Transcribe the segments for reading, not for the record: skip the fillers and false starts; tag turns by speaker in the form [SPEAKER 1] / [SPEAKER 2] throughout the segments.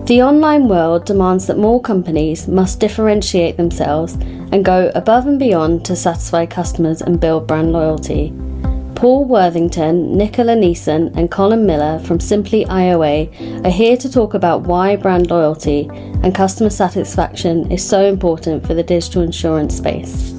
[SPEAKER 1] The online world demands that more companies must differentiate themselves and go above and beyond to satisfy customers and build brand loyalty. Paul Worthington, Nicola Neeson and Colin Miller from Simply IOA are here to talk about why brand loyalty and customer satisfaction is so important for the digital insurance space.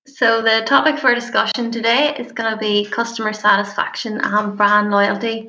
[SPEAKER 2] So the topic for discussion today is going to be customer satisfaction and brand loyalty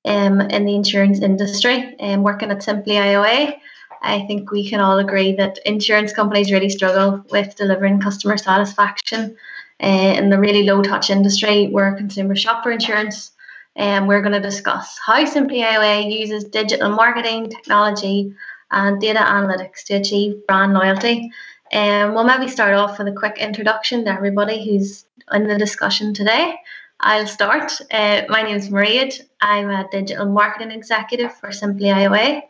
[SPEAKER 2] in the insurance industry. Working at Simply IOA, I think we can all agree that insurance companies really struggle with delivering customer satisfaction in the really low-touch industry where consumers shop for insurance. We're going to discuss how Simply IOA uses digital marketing, technology and data analytics to achieve brand loyalty. We'll maybe start off with a quick introduction to everybody who's in the discussion today. I'll start. My name is Mairead. I'm a digital marketing executive for Simply IOA.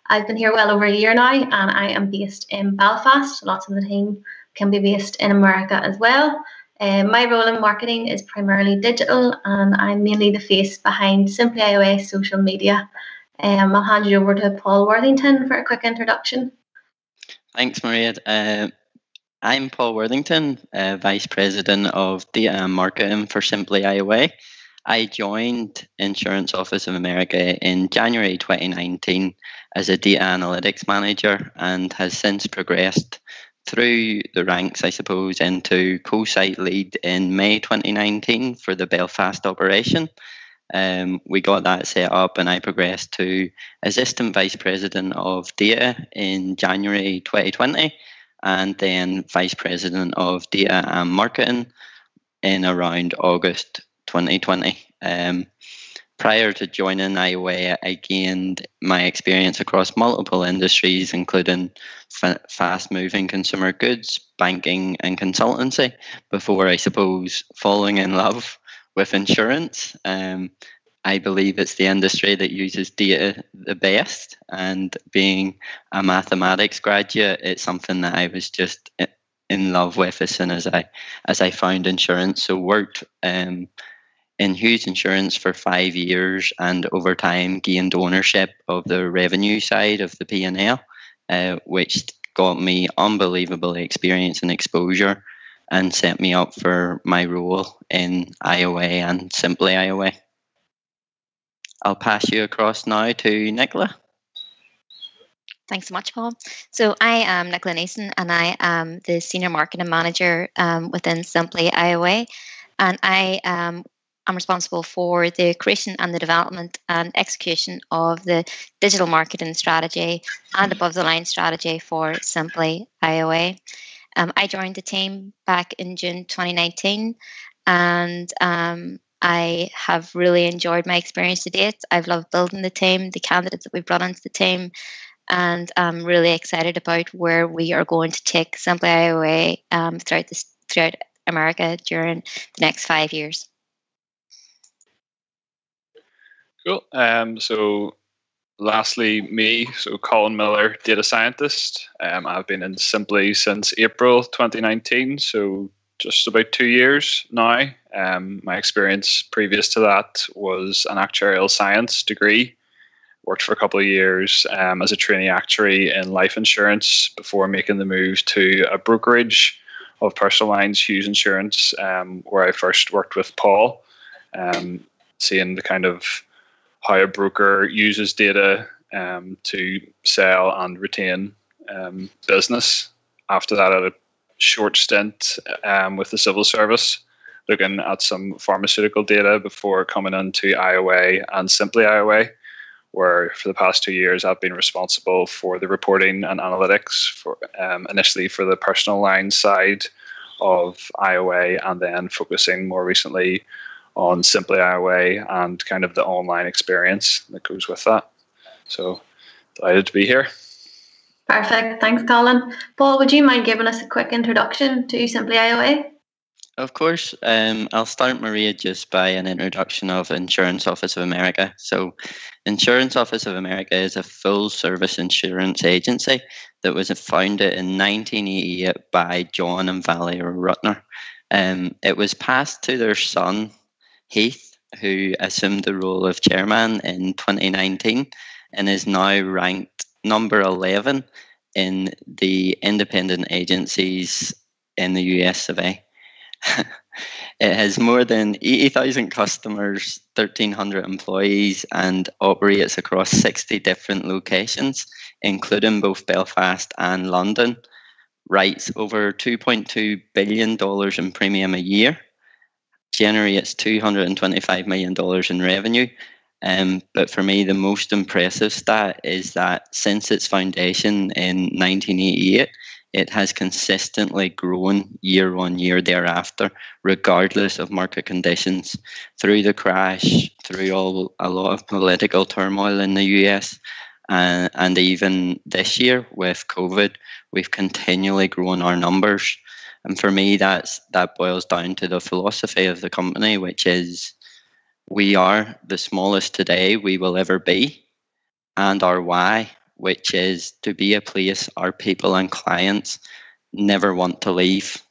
[SPEAKER 2] I've been here well over a year now and I am based in Belfast. Lots of the team can be based in America as well. My role in marketing is primarily digital and I'm mainly the face behind Simply IOA social media. I'll hand you over to Paul Worthington for a quick introduction.
[SPEAKER 3] Thanks, Mairead. I'm Paul Worthington, Vice President of Data and Marketing for Simply IOA. I joined Insurance Office of America in January 2019 as a Data Analytics Manager and has since progressed through the ranks, I suppose, into co-site lead in May 2019 for the Belfast operation. We got that set up and I progressed to Assistant Vice President of Data in January 2020 and then Vice President of Data and Marketing in around August 2020. Prior to joining IOA, I gained my experience across multiple industries, including fast-moving consumer goods, banking and consultancy, before, I suppose, falling in love with insurance. I believe it's the industry that uses data the best, and being a mathematics graduate, it's something that I was just in love with as soon as I found insurance. So worked in Hughes Insurance for 5 years and over time gained ownership of the revenue side of the P&L, which got me unbelievable experience and exposure and set me up for my role in IOA and Simply IOA. I'll pass you across now to Nicola.
[SPEAKER 4] Thanks so much, Paul. So I am Nicola Neeson and I am the Senior Marketing Manager within Simply IOA, and I am responsible for the creation and the development and execution of the digital marketing strategy and above the line strategy for Simply IOA. I joined the team back in June 2019 and I have really enjoyed my experience to date. I've loved building the team, the candidates that we've brought into the team, and I'm really excited about where we are going to take Simply IOA throughout America during the next 5 years.
[SPEAKER 5] Cool. So lastly, me, so Colin Miller, data scientist. I've been in Simply since April 2019, so just about 2 years now. My experience previous to that was an actuarial science degree. Worked for a couple of years as a trainee actuary in life insurance before making the move to a brokerage of personal lines, Hughes Insurance, where I first worked with Paul, seeing the kind of how a broker uses data to sell and retain business. After that, I had a short stint with the civil service, looking at some pharmaceutical data before coming into IOA and Simply IOA, where for the past 2 years I've been responsible for the reporting and analytics for initially for the personal line side of IOA, and then focusing more recently on Simply IOA and kind of the online experience that goes with that. So delighted to be here.
[SPEAKER 2] Perfect. Thanks, Colin. Paul, would you mind giving us a quick introduction to Simply IOA?
[SPEAKER 3] Of course. I'll start, Maria, just by an introduction of Insurance Office of America. So Insurance Office of America is a full-service insurance agency that was founded in 1988 by John and Valerie Rutner. It was passed to their son, Heath, who assumed the role of chairman in 2019 and is now ranked number 11 in the independent agencies in the US survey. It has more than 80,000 customers, 1,300 employees, and operates across 60 different locations, including both Belfast and London. Writes over $2.2 billion in premium a year, generates $225 million in revenue. But for me, the most impressive stat is that since its foundation in 1988, it has consistently grown year on year thereafter, regardless of market conditions. Through the crash, through a lot of political turmoil in the US, and even this year with COVID, we've continually grown our numbers. And for me, that boils down to the philosophy of the company, which is we are the smallest today we will ever be, and our why, which is to be a place our people and clients never want to leave.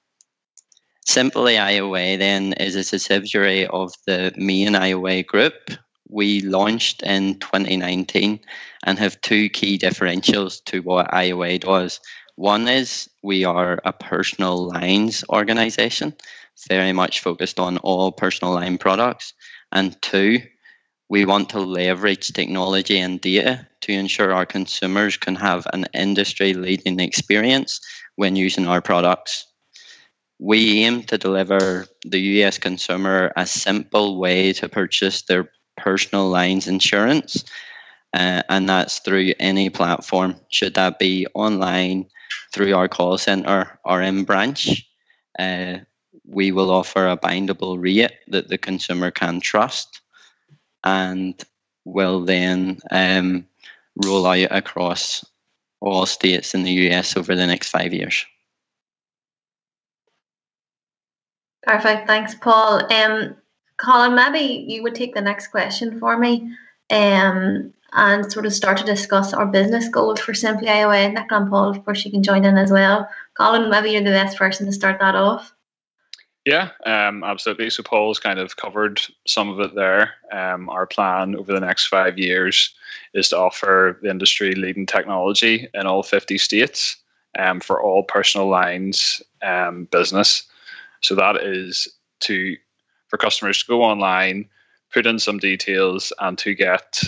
[SPEAKER 3] Simply IOA then is a subsidiary of the Me and IOA group. We launched in 2019 and have two key differentials to what IOA does. One is we are a personal lines organization, very much focused on all personal line products. And two, we want to leverage technology and data to ensure our consumers can have an industry-leading experience when using our products. We aim to deliver the US consumer a simple way to purchase their personal lines insurance, and that's through any platform, should that be online, through our call center, or in branch. We will offer a bindable rate that the consumer can trust, and will then roll out across all states in the US over the next 5 years.
[SPEAKER 2] Perfect, thanks, Paul. Colin, maybe you would take the next question for me, and sort of start to discuss our business goals for Simply IOA. Nicola and Paul, of course, you can join in as well. Colin, maybe you're the best person to start that off.
[SPEAKER 5] Yeah, absolutely. So Paul's kind of covered some of it there. Our plan over the next 5 years is to offer the industry-leading technology in all 50 states for all personal lines business. So that is for customers to go online, put in some details, and to get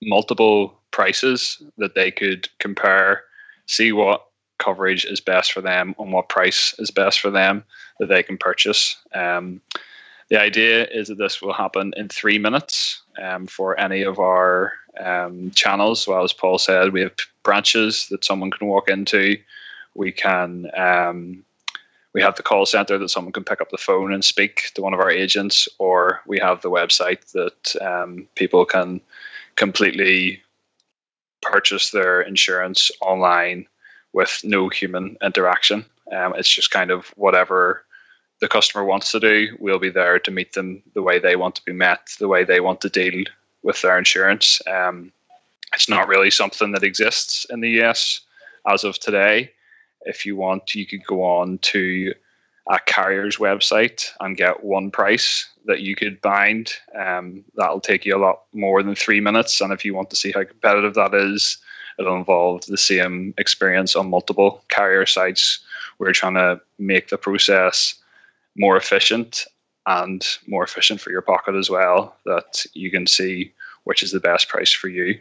[SPEAKER 5] multiple prices that they could compare, see what coverage is best for them and what price is best for them that they can purchase. The idea is that this will happen in 3 minutes for any of our channels. So as Paul said, we have branches that someone can walk into. We have the call center that someone can pick up the phone and speak to one of our agents, or we have the website that people can completely purchase their insurance online with no human interaction. It's just kind of whatever the customer wants to do. We'll be there to meet them the way they want to be met, the way they want to deal with their insurance. It's not really something that exists in the US as of today. If you want, you could go on to a carrier's website and get one price that you could bind. That'll take you a lot more than 3 minutes. And if you want to see how competitive that is, it'll involve the same experience on multiple carrier sites. We're trying to make the process more efficient and more efficient for your pocket as well, that you can see which is the best price for you.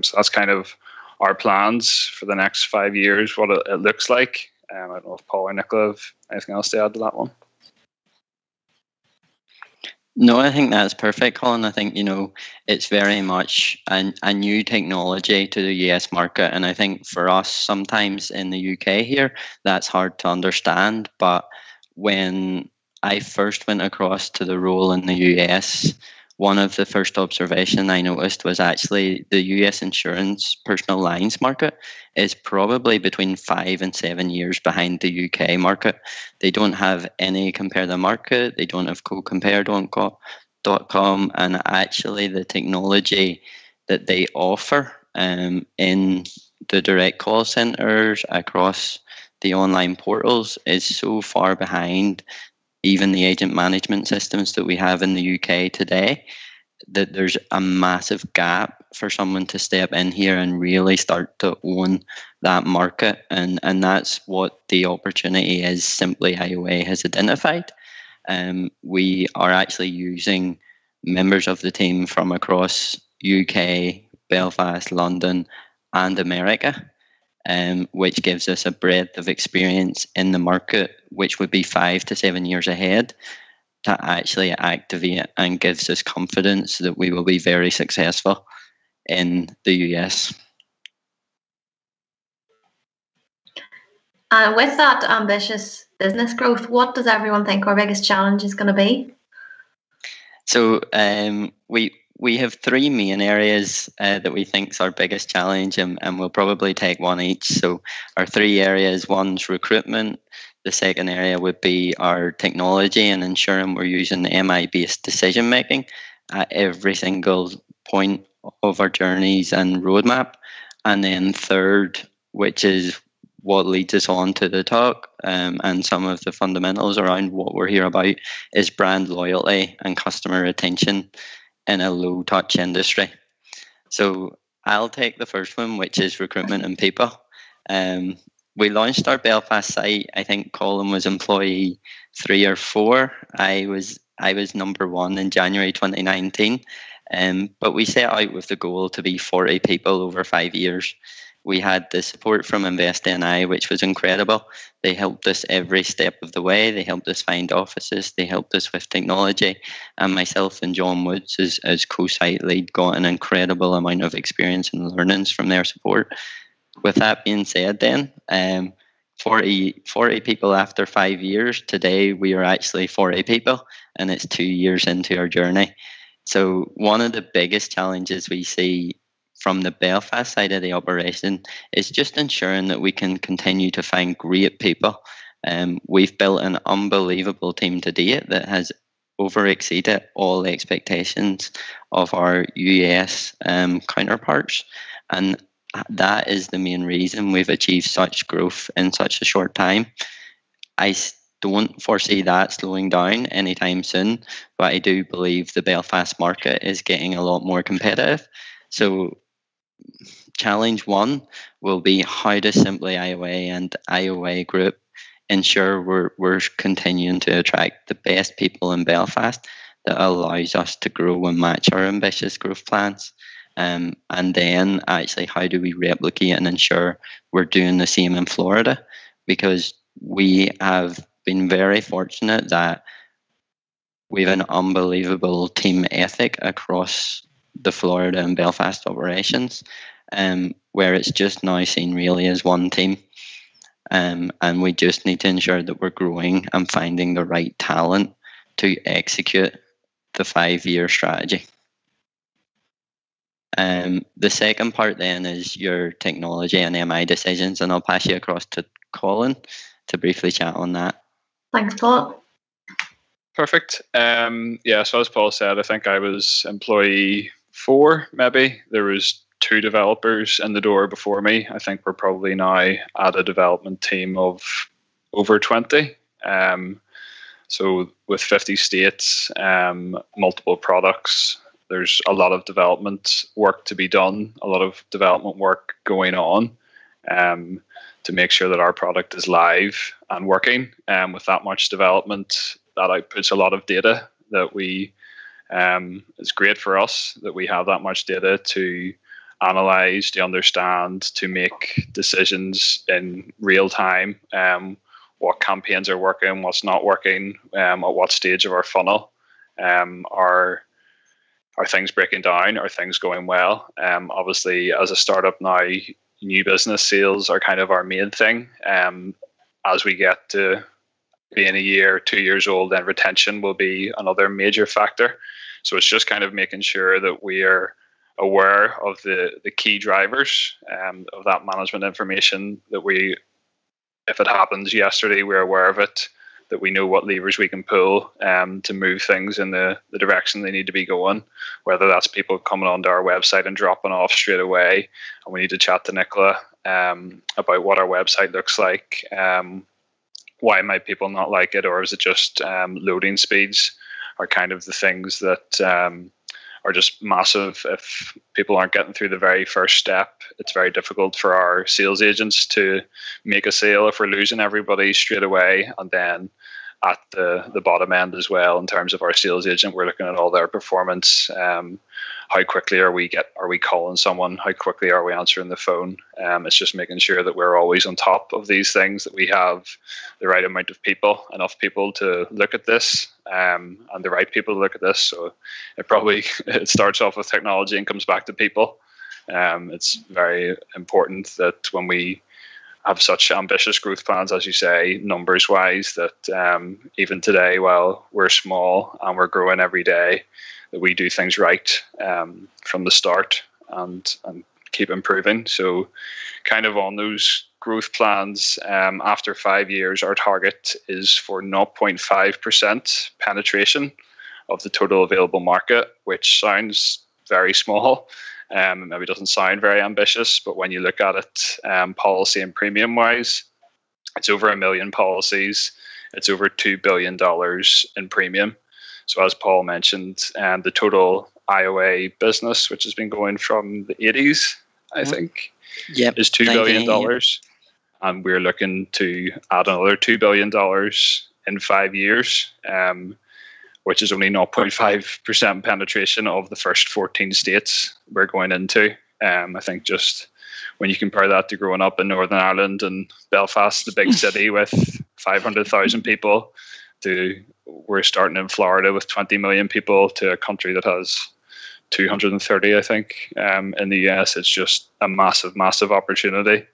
[SPEAKER 5] So that's kind of our plans for the next 5 years, what it looks like. I don't know if Paul or Nicola have anything else to add to that one.
[SPEAKER 3] No, I think that's perfect, Colin. I think, it's very much a new technology to the US market. And I think for us, sometimes in the UK here, that's hard to understand. But when I first went across to the role in the US, one of the first observations I noticed was actually the US insurance personal lines market is probably between 5 and 7 years behind the UK market. They don't have any Compare the Market. They don't have cocompare.com. And actually the technology that they offer in the direct call centers across the online portals is so far behind even the agent management systems that we have in the UK today, that there's a massive gap for someone to step in here and really start to own that market. And that's what the opportunity is Simply IOA has identified. We are actually using members of the team from across UK, Belfast, London, and America, which gives us a breadth of experience in the market, which would be 5 to 7 years ahead, to actually activate, and gives us confidence that we will be very successful in the US.
[SPEAKER 2] And with that ambitious business growth, what does everyone think our biggest challenge is going to be?
[SPEAKER 3] So we have 3 main areas that we think is our biggest challenge, and we'll probably take one each. So our 3 areas: one's recruitment, the second area would be our technology and ensuring we're using MI-based decision making at every single point of our journeys and roadmap, and then third, which is what leads us on to the talk, and some of the fundamentals around what we're here about, is brand loyalty and customer retention in a low touch industry. So I'll take the first one, which is recruitment and people. We launched our Belfast site. I think Colin was employee 3 or 4. I was number 1 in January 2019. But we set out with the goal to be 40 people over 5 years. We had the support from InvestNI, which was incredible. They helped us every step of the way. They helped us find offices. They helped us with technology. And myself and John Woods, as co-site lead, got an incredible amount of experience and learnings from their support. With that being said, then, 40 people after 5 years, today we are actually 40 people, and it's 2 years into our journey. So one of the biggest challenges we see from the Belfast side of the operation is just ensuring that we can continue to find great people. We've built an unbelievable team to date that has over-exceeded all the expectations of our US counterparts, and that is the main reason we've achieved such growth in such a short time. I don't foresee that slowing down anytime soon, but I do believe the Belfast market is getting a lot more competitive. So challenge 1 will be, how does Simply IOA and IOA Group ensure we're continuing to attract the best people in Belfast that allows us to grow and match our ambitious growth plans? And then actually, how do we replicate and ensure we're doing the same in Florida? Because we have been very fortunate that we have an unbelievable team ethic across the Florida and Belfast operations, where it's just now seen really as one team. And we just need to ensure that we're growing and finding the right talent to execute the 5-year strategy. The second part then is your technology and MI decisions, and I'll pass you across to Colin to briefly chat on that.
[SPEAKER 2] Thanks, Paul.
[SPEAKER 5] Perfect. So as Paul said, I think I was employee 4, maybe. There was 2 developers in the door before me. I think we're probably now at a development team of over 20. So with 50 states, multiple products, there's a lot of development work to be done, a lot of development work going on to make sure that our product is live and working. With that much development, that outputs a lot of data that we it's great for us that we have that much data to analyze, to understand, to make decisions in real time. What campaigns are working, what's not working, at what stage of our funnel. Are things breaking down? Are things going well? Obviously, as a startup now, new business sales are kind of our main thing. As we get to being a year, 2 years old, then retention will be another major factor. So it's just kind of making sure that we are aware of the key drivers of that management information, that we, if it happens yesterday, we're aware of it, that we know what levers we can pull to move things in the direction they need to be going, whether that's people coming onto our website and dropping off straight away, and we need to chat to Nicola about what our website looks like. Why might people not like it, or is it just loading speeds are kind of the things that are just massive. If people aren't getting through the very first step, it's very difficult for our sales agents to make a sale if we're losing everybody straight away. And then at the bottom end as well, in terms of our sales agent, we're looking at all their performance. How quickly are we calling someone? How quickly are we answering the phone? It's just making sure that we're always on top of these things, that we have the right amount of people, enough people to look at this, and the right people to look at this. So it starts off with technology and comes back to people. It's very important that when we have such ambitious growth plans, as you say, numbers wise, that even today, while we're small and we're growing every day, that we do things right from the start and keep improving. So kind of on those growth plans, after 5 years, our target is for 0.5% penetration of the total available market, which sounds very small. Maybe doesn't sound very ambitious, but when you look at it policy and premium wise, it's over 1 million policies. It's over $2 billion in premium. So as Paul mentioned, the total IOA business, which has been going from the 80s, I think, is $2 billion. And we're looking to add another $2 billion in 5 years, which is only 0.5% penetration of the first 14 states we're going into. I think just when you compare that to growing up in Northern Ireland and Belfast, the big city with 500,000 people, to we're starting in Florida with 20 million people, to a country that has 230, I think, in the US. It's just a massive, massive opportunity.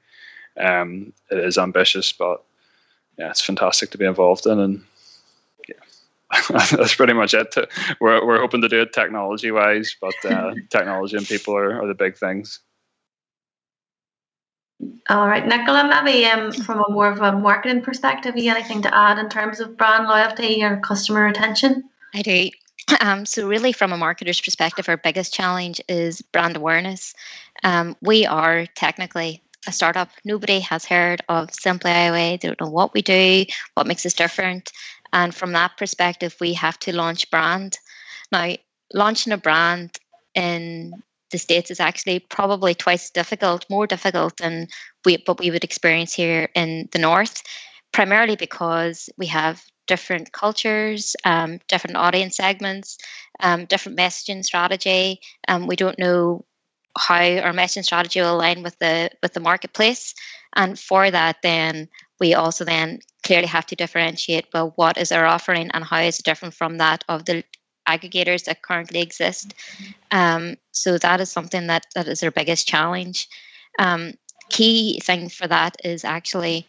[SPEAKER 5] It is ambitious, but yeah, it's fantastic to be involved in. And that's pretty much it. We're hoping to do it technology wise, but technology and people are the big things.
[SPEAKER 2] All right, Nicola, maybe from a more of a marketing perspective, have you anything to add in terms of brand loyalty or customer retention?
[SPEAKER 4] I do. So really from a marketer's perspective, our biggest challenge is brand awareness. We are technically a startup. Nobody has heard of Simply IOA. They don't know what we do, what makes us different. And from that perspective, we have to launch brand. Now, launching a brand in the States is actually probably twice more difficult than what we would experience here in the North, primarily because we have different cultures, different audience segments, different messaging strategy. We don't know how our messaging strategy will align with the marketplace. And for that, then we also then clearly have to differentiate, well, what is our offering and how is it different from that of the aggregators that currently exist. So that is something that is our biggest challenge. Key thing for that is actually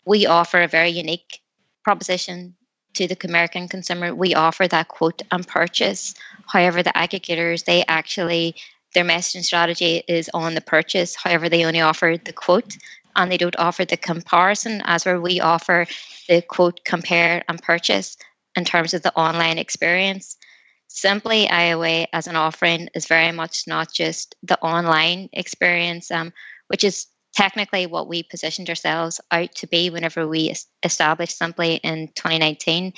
[SPEAKER 4] we offer a very unique proposition to the American consumer. We offer that quote and purchase. However, the aggregators, their messaging strategy is on the purchase. However, they only offer the quote and they don't offer the comparison, as where we offer the quote, compare and purchase in terms of the online experience. Simply IOA as an offering is very much not just the online experience, which is technically what we positioned ourselves out to be whenever we established Simply in 2019.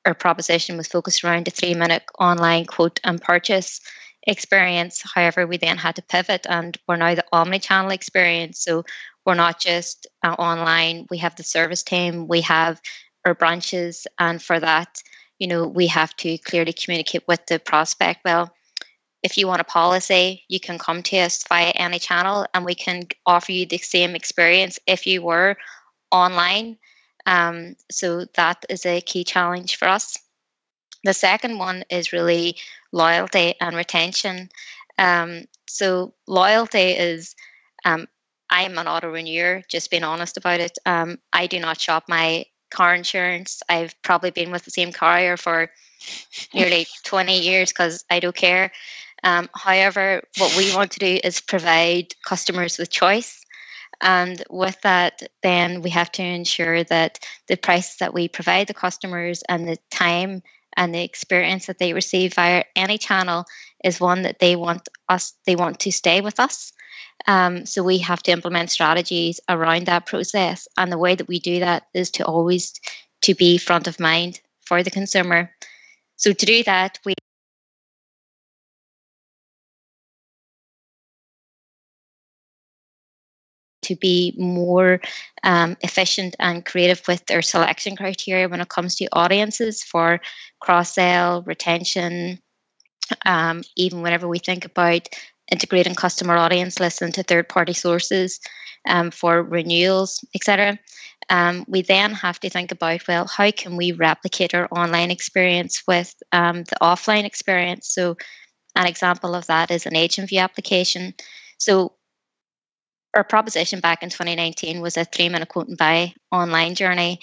[SPEAKER 4] Our proposition was focused around a 3-minute online quote and purchase experience. However, we then had to pivot and we're now the omni-channel experience. So we're not just online, we have the service team, we have our branches, and for that, we have to clearly communicate with the prospect. Well, if you want a policy, you can come to us via any channel and we can offer you the same experience if you were online. So that is a key challenge for us. The second one is really loyalty and retention. So loyalty is, I am an auto renewer, just being honest about it. I do not shop my car insurance. I've probably been with the same carrier for nearly 20 years because I don't care. However, what we want to do is provide customers with choice. And with that, then we have to ensure that the prices that we provide the customers and the time and the experience that they receive via any channel is one that they want to stay with us. So we have to implement strategies around that process. And the way that we do that is to always to be front of mind for the consumer. So to do that, we to be more efficient and creative with their selection criteria when it comes to audiences for cross-sell, retention, even whenever we think about integrating customer audience lists into third-party sources for renewals, etc. We then have to think about, well, how can we replicate our online experience with the offline experience? So an example of that is an Agent View application. So our proposition back in 2019 was a 3-minute quote and buy online journey.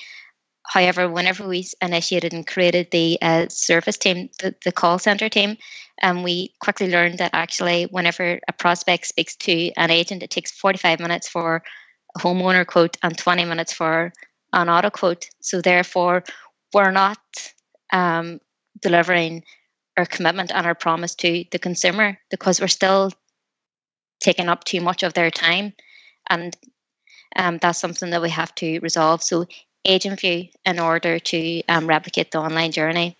[SPEAKER 4] However, whenever we initiated and created the service team, the call center team, we quickly learned that actually whenever a prospect speaks to an agent, it takes 45 minutes for a homeowner quote and 20 minutes for an auto quote. So therefore, we're not delivering our commitment and our promise to the consumer because we're still taking up too much of their time. And that's something that we have to resolve. So Agent View in order to replicate the online journey.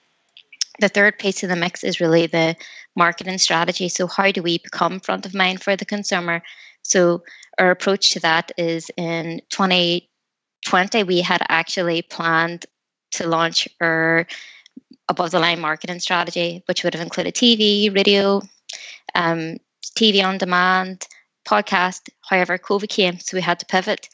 [SPEAKER 4] The third piece of the mix is really the marketing strategy. So how do we become front of mind for the consumer? So our approach to that is in 2020, we had actually planned to launch our above the line marketing strategy, which would have included TV, radio, TV on demand, podcast. However, COVID came, so we had to pivot,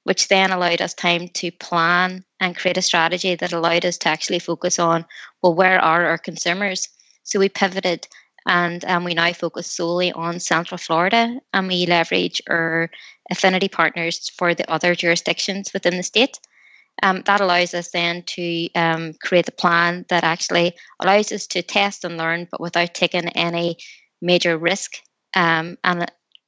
[SPEAKER 4] which then allowed us time to plan and create a strategy that allowed us to actually focus on, well, where are our consumers? So we pivoted and we now focus solely on Central Florida, and we leverage our affinity partners for the other jurisdictions within the state. That allows us then to create a plan that actually allows us to test and learn, but without taking any major risk, and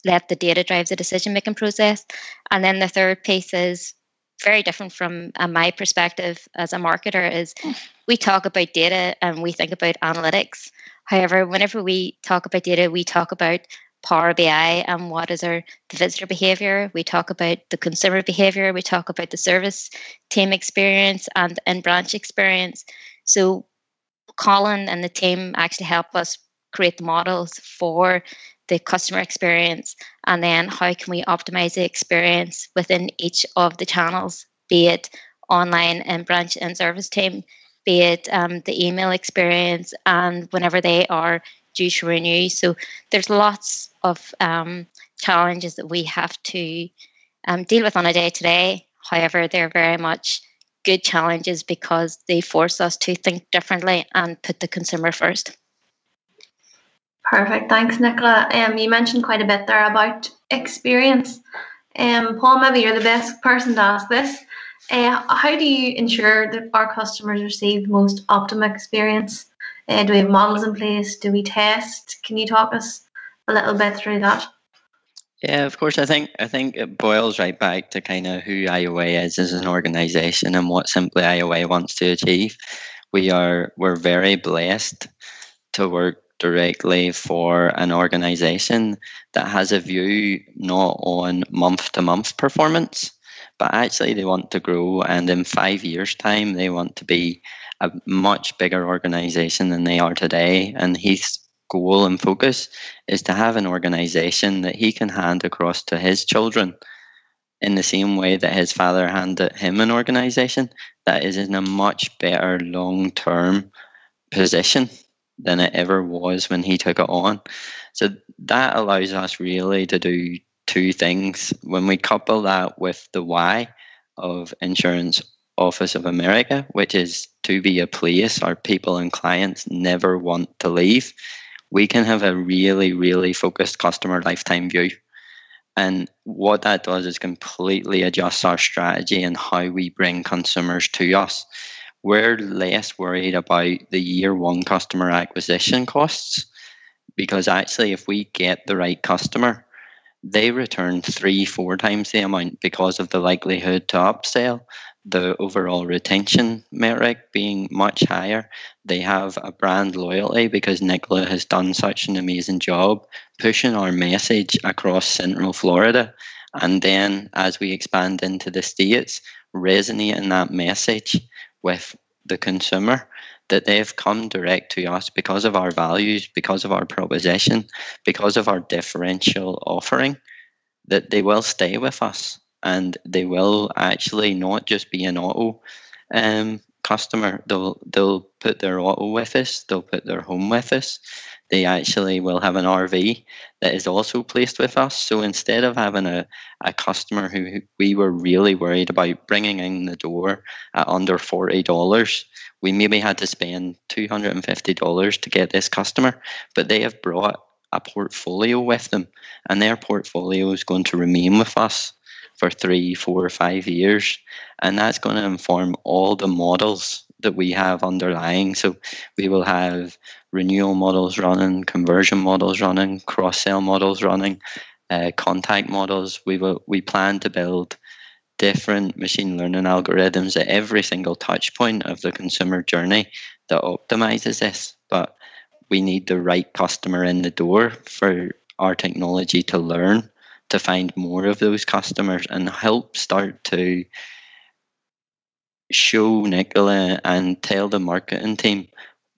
[SPEAKER 4] let the data drive the decision-making process. And then the third piece is very different from my perspective as a marketer is we talk about data and we think about analytics. However, whenever we talk about data, we talk about Power BI and what is the visitor behavior. We talk about the consumer behavior. We talk about the service team experience and in-branch experience. So Colin and the team actually help us create the models for the customer experience, and then how can we optimize the experience within each of the channels, be it online and branch and service team, be it the email experience, and whenever they are due to renew. So there's lots of challenges that we have to deal with on a day-to-day. However, they're very much good challenges because they force us to think differently and put the consumer first.
[SPEAKER 2] Perfect. Thanks, Nicola. You mentioned quite a bit there about experience. Paul, maybe you're the best person to ask this. How do you ensure that our customers receive the most optimum experience? Do we have models in place? Do we test? Can you talk us a little bit through that?
[SPEAKER 3] Yeah, of course. I think it boils right back to kind of who IOA is as an organisation and what Simply IOA wants to achieve. We're very blessed to work directly for an organisation that has a view not on month-to-month performance, but actually they want to grow, and in 5 years' time they want to be a much bigger organisation than they are today. And his goal and focus is to have an organisation that he can hand across to his children in the same way that his father handed him an organisation that is in a much better long-term position than it ever was when he took it on. So that allows us really to do two things. When we couple that with the why of Insurance Office of America, which is to be a place our people and clients never want to leave, we can have a really, really focused customer lifetime view. And what that does is completely adjust our strategy and how we bring consumers to us. We're less worried about the year one customer acquisition costs, because actually if we get the right customer, they return 3-4 times the amount because of the likelihood to upsell the overall retention metric being much higher. They have a brand loyalty because Nicola has done such an amazing job pushing our message across Central Florida. And then as we expand into the States, resonating that message with the consumer, that they've come direct to us because of our values, because of our proposition, because of our differential offering, that they will stay with us. And they will actually not just be an auto customer. They'll put their auto with us. They'll put their home with us. They actually will have an RV that is also placed with us. So instead of having a customer who we were really worried about bringing in the door at under $40, we maybe had to spend $250 to get this customer, but they have brought a portfolio with them, and their portfolio is going to remain with us for 3, 4, 5 years, and that's going to inform all the models that we have underlying. So we will have renewal models running, conversion models running, cross-sell models running, contact models. We plan to build different machine learning algorithms at every single touch point of the consumer journey that optimizes this. But we need the right customer in the door for our technology to learn, to find more of those customers and help start to show Nicola and tell the marketing team,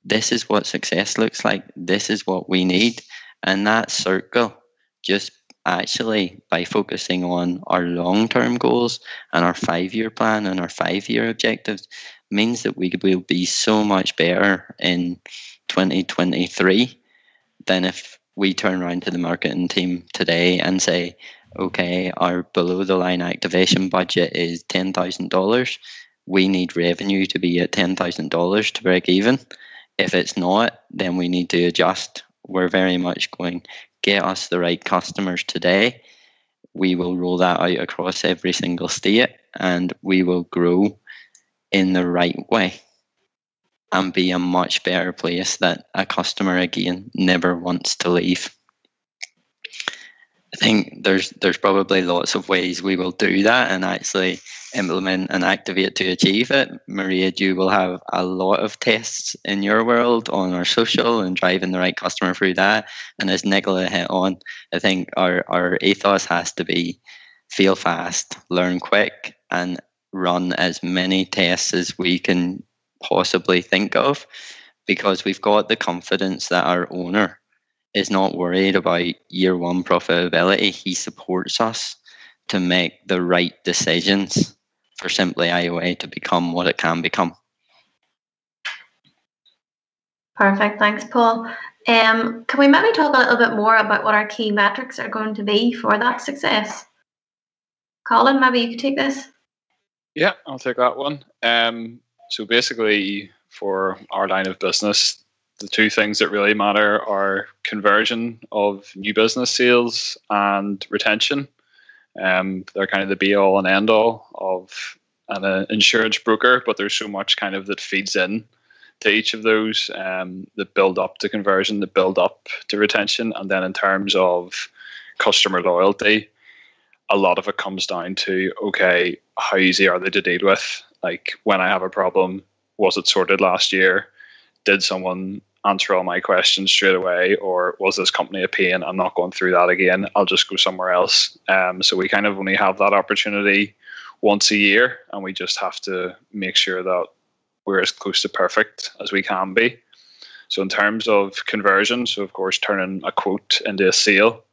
[SPEAKER 3] this is what success looks like, this is what we need. And that circle, just actually by focusing on our long-term goals and our 5-year plan and our 5-year objectives, means that we will be so much better in 2023 than if we turn around to the marketing team today and say, okay, our below the line activation budget is $10,000. We need revenue to be at $10,000 to break even. If it's not, then we need to adjust. We're very much going, get us the right customers today. We will roll that out across every single state, and we will grow in the right way and be a much better place that a customer, again, never wants to leave. I think there's probably lots of ways we will do that and actually implement and activate to achieve it. Maria, you will have a lot of tests in your world on our social and driving the right customer through that. And as Nicola hit on, I think our ethos has to be feel fast, learn quick, and run as many tests as we can possibly think of, because we've got the confidence that our owner is not worried about year one profitability. He supports us to make the right decisions for Simply IOA to become what it can become.
[SPEAKER 2] Perfect, thanks Paul. Can we maybe talk a little bit more about what our key metrics are going to be for that success? Colin, maybe you could take this.
[SPEAKER 5] Yeah, I'll take that one. So basically, for our line of business, the two things that really matter are conversion of new business sales and retention. They're kind of the be all and end all of an insurance broker, but there's so much kind of that feeds in to each of those that build up to conversion, that build up to retention. And then in terms of customer loyalty, a lot of it comes down to, okay, how easy are they to deal with? Like when I have a problem, was it sorted last year? Did someone answer all my questions straight away? Or was this company a pain? I'm not going through that again. I'll just go somewhere else. So we kind of only have that opportunity once a year, and we just have to make sure that we're as close to perfect as we can be. So in terms of conversion, so of course turning a quote into a sale,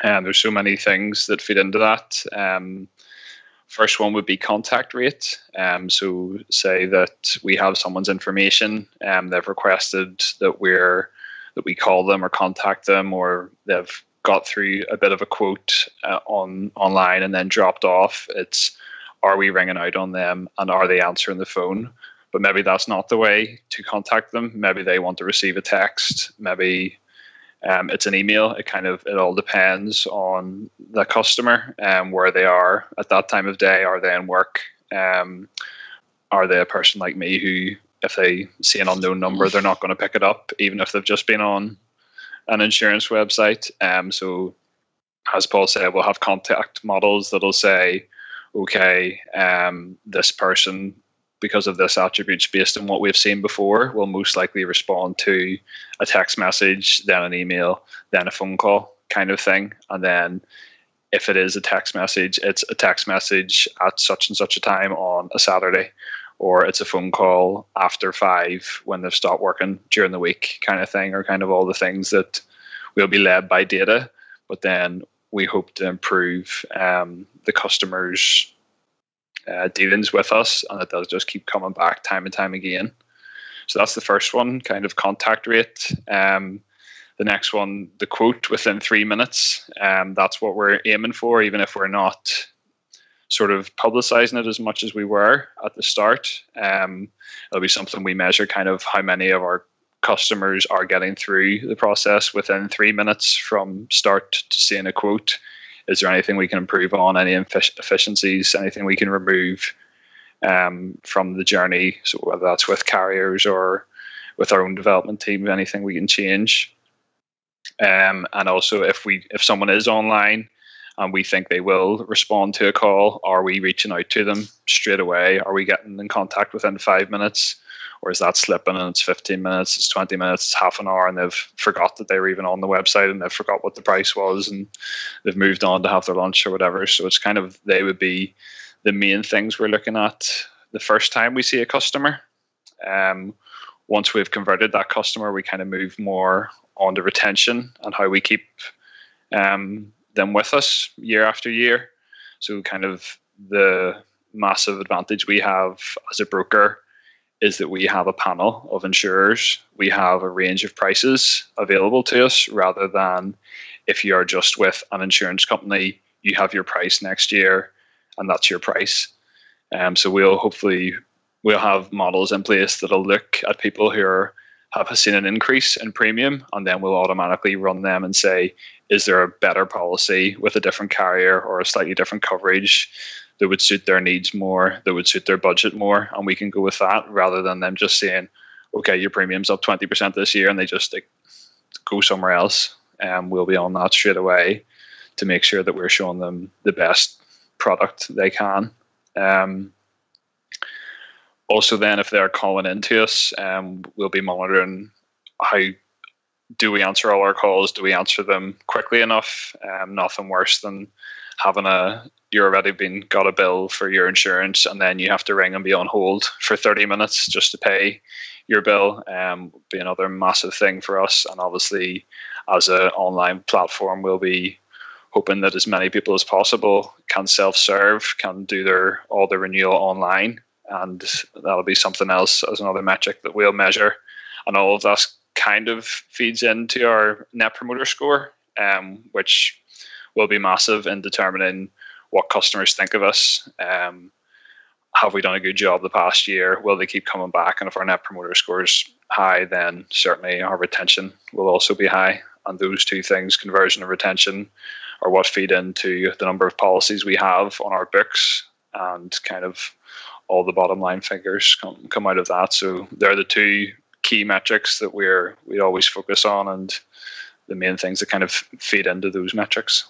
[SPEAKER 5] there's so many things that feed into that. First one would be contact rate. So say that we have someone's information, they've requested that we call them or contact them, or they've got through a bit of a quote online and then dropped off. It's, are we ringing out on them and are they answering the phone? But maybe that's not the way to contact them. Maybe they want to receive a text. Maybe it's an email. It all depends on the customer and where they are at that time of day. Are they in work? Are they a person like me who, if they see an unknown number, they're not going to pick it up, even if they've just been on an insurance website? So as Paul said, we'll have contact models that'll say, okay, this person, because of this attributes based on what we've seen before, will most likely respond to a text message, then an email, then a phone call kind of thing. And then if it is a text message, it's a text message at such and such a time on a Saturday, or it's a phone call after 5 when they've stopped working during the week kind of thing, or kind of all the things that will be led by data. But then we hope to improve the customers' dealings with us, and it does just keep coming back time and time again. So that's the first one, kind of contact rate. The next one, the quote within 3 minutes. That's what we're aiming for, even if we're not sort of publicizing it as much as we were at the start. It'll be something we measure, kind of how many of our customers are getting through the process within 3 minutes from start to seeing a quote. Is there anything we can improve on, any efficiencies, anything we can remove from the journey? So whether that's with carriers or with our own development team, anything we can change. And also if someone is online and we think they will respond to a call, are we reaching out to them straight away? Are we getting in contact within 5 minutes? Or is that slipping and it's 15 minutes, it's 20 minutes, it's half an hour, and they've forgot that they were even on the website, and they've forgot what the price was, and they've moved on to have their lunch or whatever. So it's kind of, they would be the main things we're looking at the first time we see a customer. Once we've converted that customer, we kind of move more on to retention and how we keep them with us year after year. So kind of the massive advantage we have as a broker is that we have a panel of insurers. We have a range of prices available to us, rather than if you are just with an insurance company, you have your price next year and that's your price. So we'll have models in place that'll look at people who have seen an increase in premium, and then we'll automatically run them and say, is there a better policy with a different carrier or a slightly different coverage that would suit their needs more, that would suit their budget more, and we can go with that, rather than them just saying, okay, your premium's up 20% this year, and they just go somewhere else. We'll be on that straight away to make sure that we're showing them the best product they can. Also then, if they're calling into us, we'll be monitoring how do we answer all our calls, do we answer them quickly enough? Nothing worse than having you're already got a bill for your insurance, and then you have to ring and be on hold for 30 minutes just to pay your bill. Be another massive thing for us. And obviously, as an online platform, we'll be hoping that as many people as possible can self-serve, can do all their renewal online, and that'll be something else as another metric that we'll measure. And all of that kind of feeds into our Net Promoter Score, which will be massive in determining what customers think of us. Have we done a good job the past year? Will they keep coming back? And if our Net Promoter Score is high, then certainly our retention will also be high. And those two things, conversion and retention, are what feed into the number of policies we have on our books, and kind of all the bottom line figures come out of that. So they're the two key metrics that we always focus on, and the main things that kind of feed into those metrics.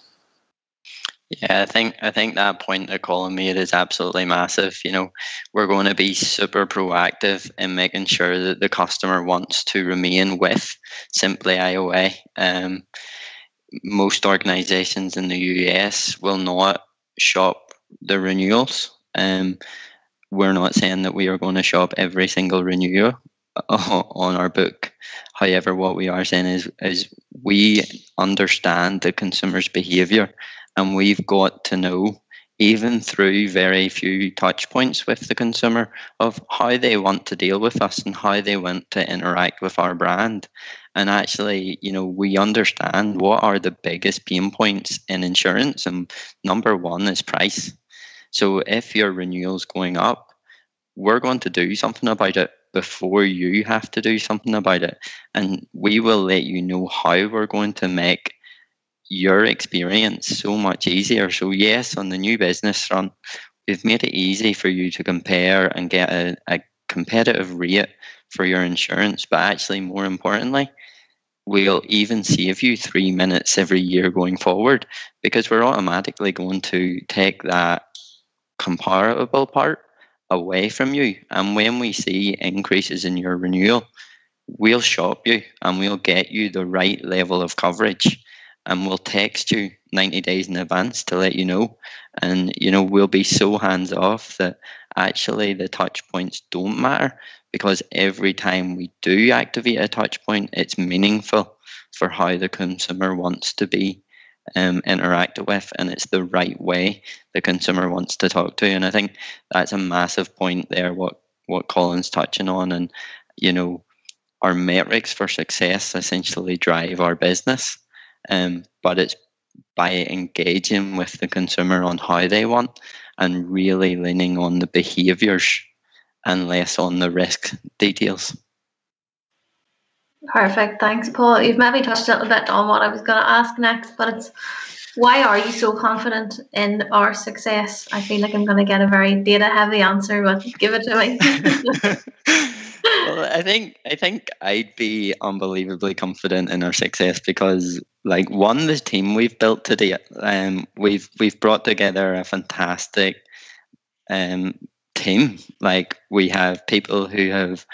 [SPEAKER 3] Yeah, I think that point that Colin made is absolutely massive. You know, we're going to be super proactive in making sure that the customer wants to remain with Simply IOA. Most organizations in the US will not shop the renewals. We're not saying that we are going to shop every single renewal on our book. However, what we are saying is we understand the consumer's behavior, and we've got to know, even through very few touch points with the consumer, of how they want to deal with us and how they want to interact with our brand. And actually, you know, we understand what are the biggest pain points in insurance, and number one is price. So if your renewal's going up, we're going to do something about it before you have to do something about it. And we will let you know how we're going to make your experience so much easier. So yes, on the new business front, we've made it easy for you to compare and get a competitive rate for your insurance. But actually, more importantly, we'll even save you 3 minutes every year going forward, because we're automatically going to take that comparable part away from you. And when we see increases in your renewal, we'll shop you and we'll get you the right level of coverage, and we'll text you 90 days in advance to let you know. And we'll be so hands off that actually the touch points don't matter, because every time we do activate a touch point, it's meaningful for how the consumer wants to be interacted with, and it's the right way the consumer wants to talk to. And I think that's a massive point there, what Colin's touching on. And our metrics for success essentially drive our business, but it's by engaging with the consumer on how they want and really leaning on the behaviours and less on the risk details.
[SPEAKER 2] Perfect, thanks, Paul. You've maybe touched a little bit on what I was going to ask next, but it's, why are you so confident in our success? I feel like I'm going to get a very data-heavy answer, but give it to me.
[SPEAKER 3] Well, I think I'd be unbelievably confident in our success because, one, the team we've built today, we've brought together a fantastic team. We have people who have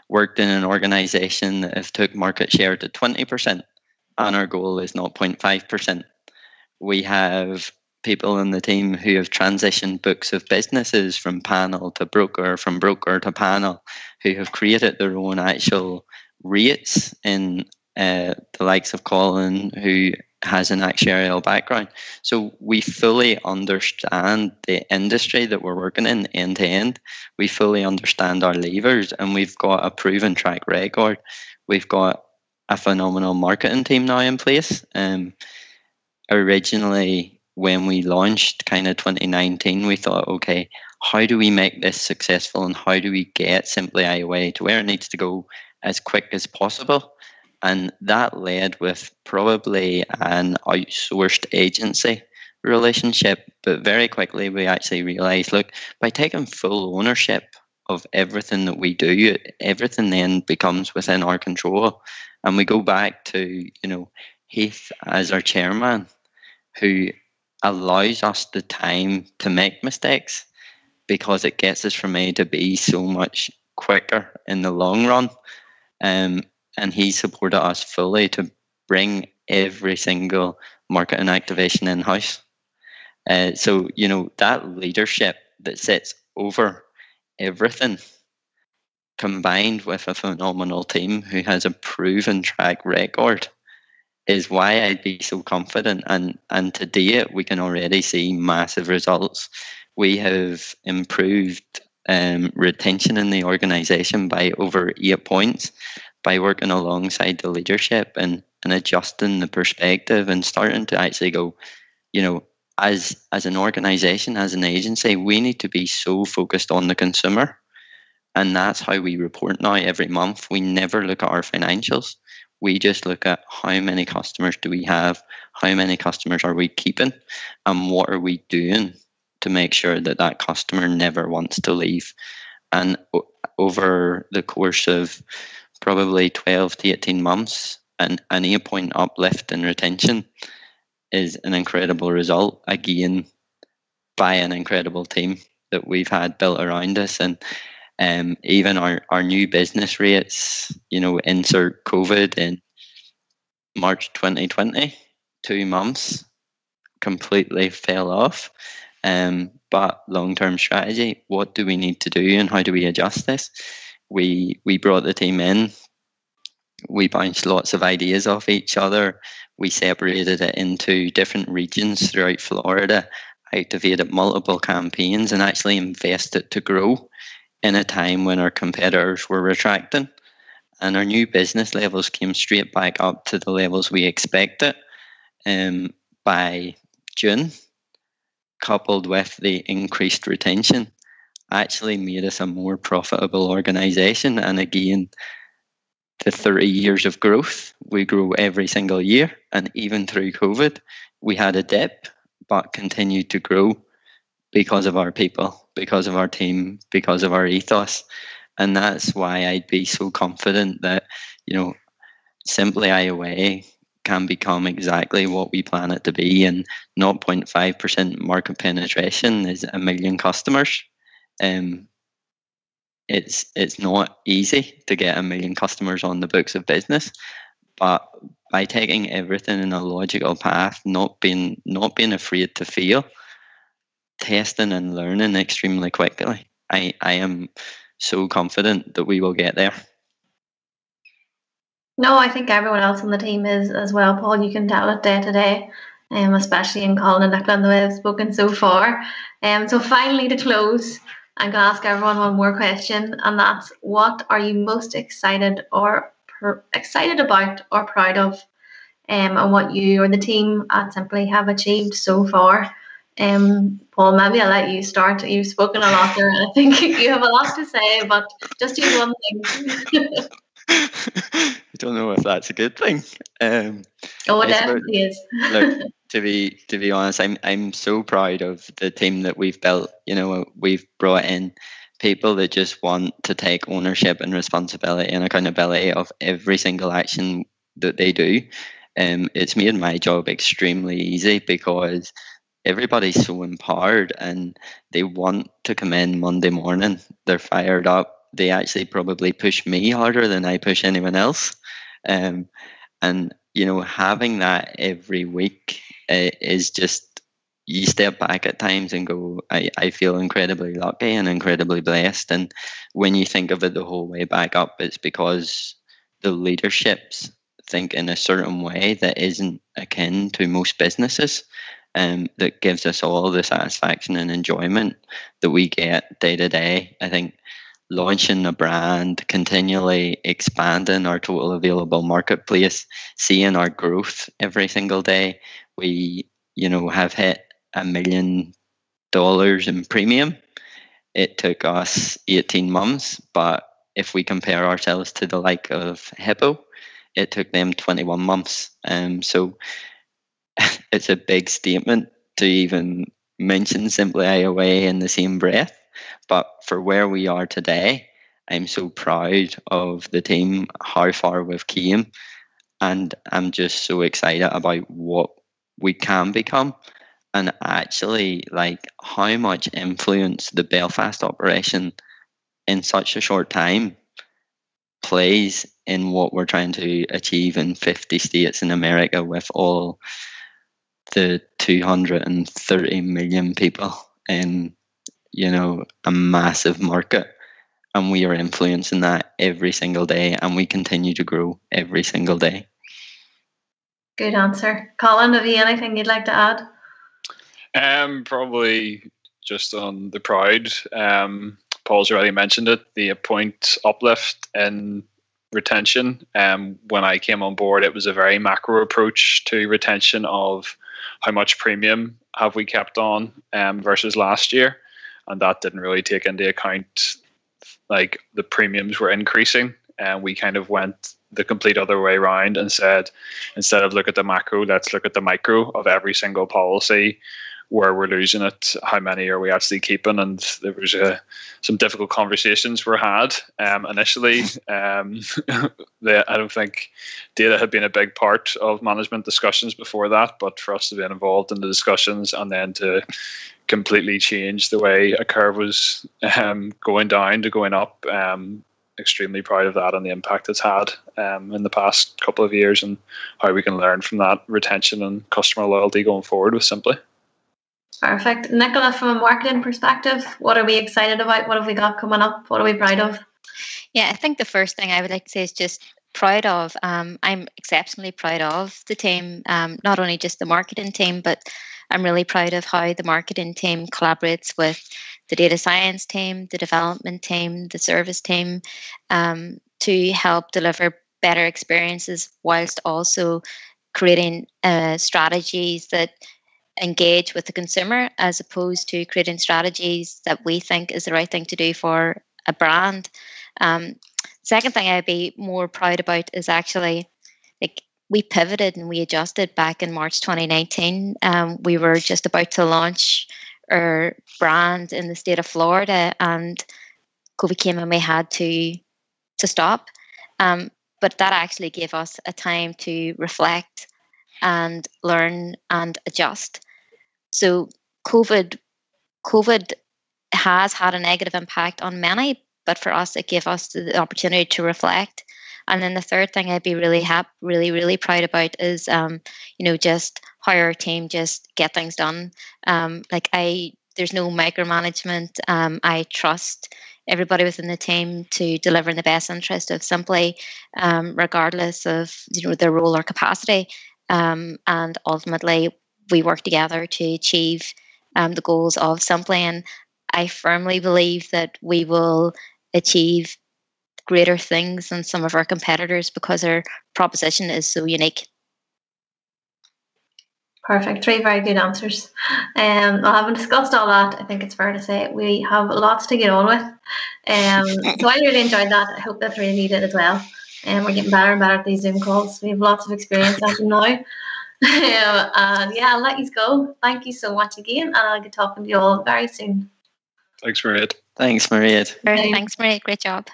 [SPEAKER 3] worked in an organization that have took market share to 20%, and our goal is 0.5%. We have people in the team who have transitioned books of businesses from panel to broker, from broker to panel, who have created their own actual rates in the likes of Colin, who has an actuarial background. So we fully understand the industry that we're working in end to end. We fully understand our levers, and we've got a proven track record. We've got a phenomenal marketing team now in place. Originally, when we launched kind of 2019, we thought, okay, how do we make this successful and how do we get Simply IOA to where it needs to go as quick as possible? And that led with probably an outsourced agency relationship. But very quickly, we actually realized, look, by taking full ownership of everything that we do, everything then becomes within our control. And we go back to, Heath as our chairman, who allows us the time to make mistakes because it gets us from A to B so much quicker in the long run. And he supported us fully to bring every single marketing activation in-house. So, that leadership that sits over everything, combined with a phenomenal team who has a proven track record, is why I'd be so confident. And to date, we can already see massive results. We have improved retention in the organisation by over 8 points by working alongside the leadership and adjusting the perspective and starting to actually go, as an organisation, as an agency, we need to be so focused on the consumer. And that's how we report now every month. We never look at our financials. We just look at how many customers do we have, how many customers are we keeping, and what are we doing to make sure that that customer never wants to leave. And over the course of probably 12 to 18 months, an 8-point uplift in retention is an incredible result, again, by an incredible team that we've had built around us. And even our new business rates, insert COVID in March 2020, 2 months, completely fell off. But long-term strategy, what do we need to do and how do we adjust this? We brought the team in. We bounced lots of ideas off each other. We separated it into different regions throughout Florida, activated multiple campaigns, and actually invested to grow in a time when our competitors were retracting. And our new business levels came straight back up to the levels we expected by June, coupled with the increased retention, actually made us a more profitable organisation. And again, the 30 years of growth, we grew every single year. And even through COVID, we had a dip, but continued to grow because of our people, because of our team, because of our ethos. And that's why I'd be so confident that, Simply IOA can become exactly what we plan it to be, and 0.5% market penetration is 1 million customers. It's not easy to get 1 million customers on the books of business, but by taking everything in a logical path, not being afraid to fail, testing and learning extremely quickly, I am so confident that we will get there.
[SPEAKER 2] No, I think everyone else on the team is as well, Paul. You can tell it day to day, especially in Colin and Nicola, the way I've spoken so far. So finally, to close, I'm going to ask everyone one more question, and that's, what are you most excited about or proud of, and what you or the team at Simply have achieved so far? Paul, maybe I'll let you start. You've spoken a lot there, and I think you have a lot to say, but just do one thing.
[SPEAKER 3] I don't know if that's a good thing.
[SPEAKER 2] It definitely is.
[SPEAKER 3] Look, to be honest, I'm so proud of the team that we've built. We've brought in people that just want to take ownership and responsibility and accountability of every single action that they do. It's made my job extremely easy because everybody's so empowered and they want to come in Monday morning. They're fired up. They actually probably push me harder than I push anyone else. And having that every week is just, you step back at times and go, I feel incredibly lucky and incredibly blessed. And when you think of it the whole way back up, it's because the leaderships think in a certain way that isn't akin to most businesses, that gives us all the satisfaction and enjoyment that we get day to day. I think launching a brand, continually expanding our total available marketplace, seeing our growth every single day. We, have hit $1 million in premium. It took us 18 months, but if we compare ourselves to the like of Hippo, it took them 21 months. So it's a big statement to even mention Simply IOA in the same breath. But for where we are today, I'm so proud of the team, how far we've came, and I'm just so excited about what we can become, and actually how much influence the Belfast operation in such a short time plays in what we're trying to achieve in 50 states in America with all the 230 million people in a massive market, and we are influencing that every single day, and we continue to grow every single day.
[SPEAKER 2] Good answer. Colin, have you anything you'd like to add?
[SPEAKER 5] Probably just on the proud. Paul's already mentioned it, the point uplift in retention. When I came on board, it was a very macro approach to retention of how much premium have we kept on versus last year. And that didn't really take into account the premiums were increasing, and we kind of went the complete other way around and said, instead of look at the macro, let's look at the micro of every single policy. Where we're losing it, how many are we actually keeping? And there was some difficult conversations were had initially. I don't think data had been a big part of management discussions before that, but for us to be involved in the discussions and then to completely change the way a curve was going down to going up, extremely proud of that and the impact it's had in the past couple of years, and how we can learn from that retention and customer loyalty going forward with Simply.
[SPEAKER 2] Perfect. Nicola, from a marketing perspective, what are we excited about? What have we got coming up? What are we proud of?
[SPEAKER 4] Yeah, I think the first thing I would like to say is just proud of. I'm exceptionally proud of the team, not only just the marketing team, but I'm really proud of how the marketing team collaborates with the data science team, the development team, the service team, to help deliver better experiences whilst also creating strategies that engage with the consumer, as opposed to creating strategies that we think is the right thing to do for a brand. Second thing I'd be more proud about is actually we pivoted and we adjusted back in March 2019. We were just about to launch our brand in the state of Florida, and COVID came and we had to stop. But that actually gave us a time to reflect and learn and adjust. So COVID has had a negative impact on many, but for us, it gave us the opportunity to reflect. And then the third thing I'd be really proud about is, just how our team just get things done. There's no micromanagement. I trust everybody within the team to deliver in the best interest of Simply, regardless of their role or capacity. And ultimately, we work together to achieve the goals of Simply. And I firmly believe that we will achieve greater things than some of our competitors because our proposition is so unique.
[SPEAKER 2] Perfect. 3 very good answers. Having discussed all that, I think it's fair to say we have lots to get on with. So I really enjoyed that. I hope that really did as well. We're getting better and better at these Zoom calls. We have lots of experience at them now. And yeah, I'll let you go. Thank you so much again, and I'll get talking to you all very soon.
[SPEAKER 5] Thanks, Mairead.
[SPEAKER 3] Thanks, Mairead.
[SPEAKER 4] Thanks, Mairead. Great job.